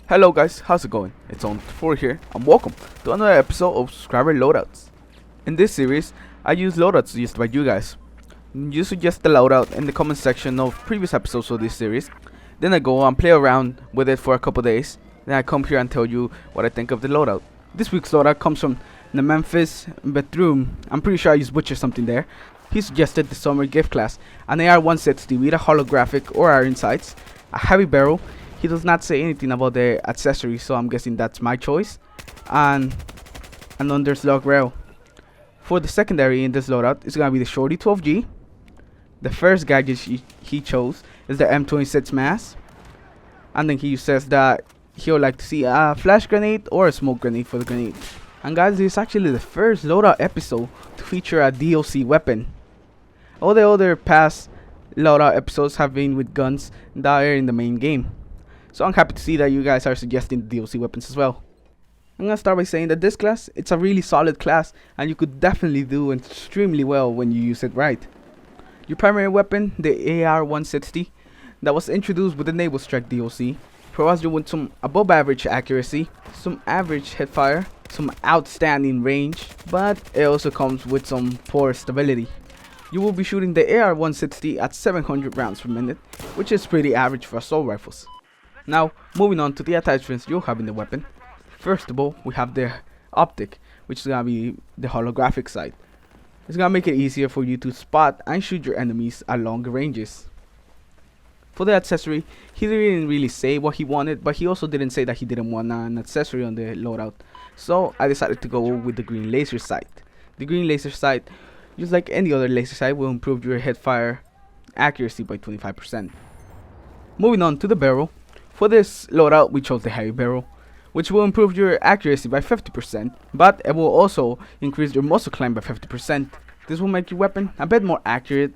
Hello guys, how's it going? It's on4 here and welcome to another episode of Subscriber Loadouts. In this series, I use loadouts suggested by you guys. You suggest the loadout in the comment section of previous episodes of this series. Then I go and play around with it for a couple days. Then I come here and tell you what I think of the loadout. This week's loadout comes from the Memphis bedroom. I'm pretty sure I used Butcher something there. He suggested the summer gift class, an AR160 with a holographic or iron sights, a heavy barrel. He does not say anything about the accessories, so I'm guessing that's my choice, and an underslug rail. For the secondary in this loadout, it's gonna be the Shorty 12G. The first gadget he chose is the M26 mask, and then he says that he'll like to see a flash grenade or a smoke grenade for the grenade. And guys, this is actually the first loadout episode to feature a DLC weapon. All the other past loadout episodes have been with guns that are in the main game. So I'm happy to see that you guys are suggesting DLC weapons as well. I'm gonna start by saying that this class, it's a really solid class and you could definitely do extremely well when you use it right. Your primary weapon, the AR160, that was introduced with the Naval Strike DLC, provides you with some above average accuracy, some average hipfire, some outstanding range, but it also comes with some poor stability. You will be shooting the AR160 at 700 rounds per minute, which is pretty average for assault rifles. Now, moving on to the attachments you'll have in the weapon. First of all, we have the optic, which is gonna be the holographic sight. It's gonna make it easier for you to spot and shoot your enemies at longer ranges. For the accessory, he didn't really say what he wanted, but he also didn't say that he didn't want an accessory on the loadout. So I decided to go with the green laser sight. The green laser sight, just like any other laser sight, will improve your headfire accuracy by 25%. Moving on to the barrel. For this loadout, we chose the heavy barrel, which will improve your accuracy by 50%, but it will also increase your muzzle climb by 50%. This will make your weapon a bit more accurate,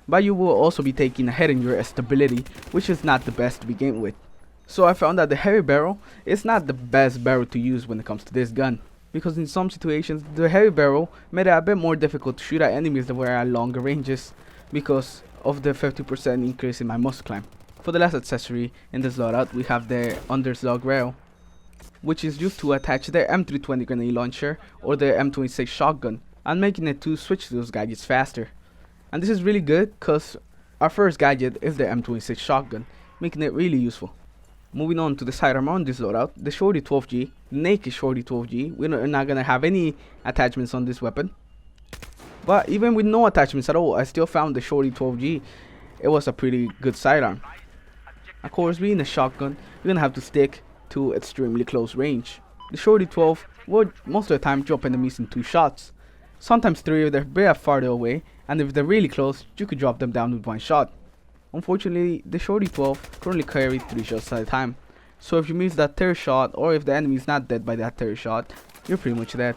but you will also be taking a hit in your stability, which is not the best to begin with. So I found that the heavy barrel is not the best barrel to use when it comes to this gun, because in some situations, the heavy barrel made it a bit more difficult to shoot at enemies that were at longer ranges because of the 50% increase in my muzzle climb. For the last accessory in this loadout, we have the underslug rail, which is used to attach the M320 grenade launcher or the M26 shotgun, and making it to switch to those gadgets faster. And this is really good because our first gadget is the M26 shotgun, making it really useful. Moving on to the sidearm on this loadout, the Shorty 12G, the naked Shorty 12G. We're not gonna have any attachments on this weapon, but even with no attachments at all, I still found the Shorty 12G. It was a pretty good sidearm. Of course, being a shotgun, you're gonna have to stick to extremely close range. The Shorty 12 would most of the time drop enemies in 2 shots, sometimes 3 if they're very farther away, and if they're really close, you could drop them down with 1 shot. Unfortunately, the Shorty 12 currently carries 3 shots at a time, so if you miss that 3rd shot, or if the enemy is not dead by that 3rd shot, you're pretty much dead.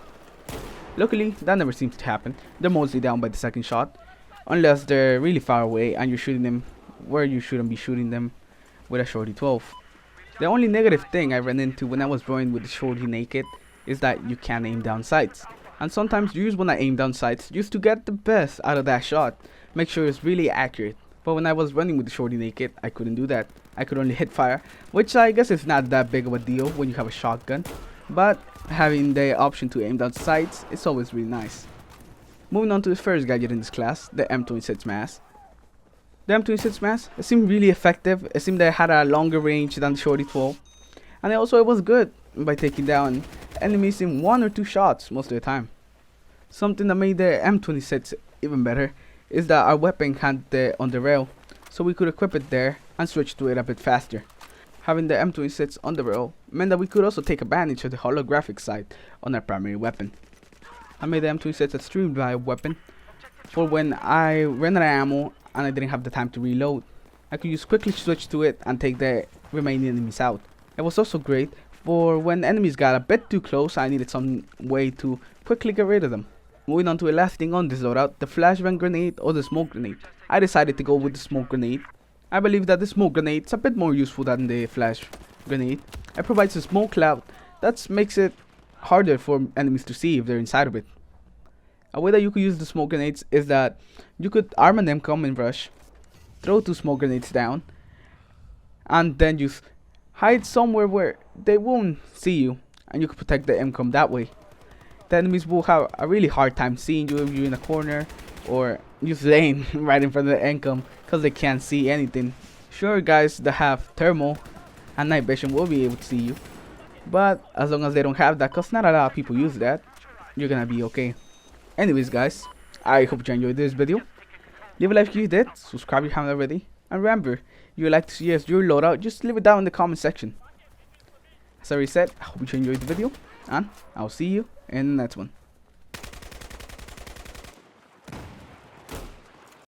Luckily, that never seems to happen. They're mostly down by the 2nd shot, unless they're really far away and you're shooting them where you shouldn't be shooting them with a Shorty 12. The only negative thing I ran into when I was drawing with the Shorty naked is that you can't aim down sights, and sometimes you just want to aim down sights just to get the best out of that shot, make sure it's really accurate. But when I was running with the Shorty naked, I couldn't do that. I could only hit fire, which I guess is not that big of a deal when you have a shotgun, but having the option to aim down sights is always really nice. Moving on to the first gadget in this class, the M26 mask. The M26 mask, it seemed really effective. It seemed that it had a longer range than the Shorty 12, and it was good by taking down enemies in 1 or 2 shots most of the time. Something that made the M26 even better is that our weapon had the on the rail, so we could equip it there and switch to it a bit faster. Having the M26 on the rail meant that we could also take advantage of the holographic sight on our primary weapon. I made the M26 a streamlined weapon for when I ran out of ammo and I didn't have the time to reload. I could just quickly switch to it and take the remaining enemies out. It was also great for when enemies got a bit too close. I needed some way to quickly get rid of them. Moving on to the last thing on this loadout, the flashbang grenade or the smoke grenade. I decided to go with the smoke grenade. I believe that the smoke grenade is a bit more useful than the flash grenade. It provides a smoke cloud that makes it harder for enemies to see if they're inside of it. A way that you could use the smoke grenades is that you could arm an M come and rush, throw 2 smoke grenades down, and then just hide somewhere where they won't see you, and you can protect the income that way. The enemies will have a really hard time seeing you if you're in a corner or just laying right in front of the income, because they can't see anything. Sure, guys that have thermal and night vision will be able to see you, but as long as they don't have that, because not a lot of people use that, you're gonna be okay. Anyways, guys, I hope you enjoyed this video. Leave a like if you did, subscribe if you haven't already, and remember, if you would like to see us do your loadout, just leave it down in the comment section. As I already said, I hope you enjoyed the video, and I'll see you in the next one.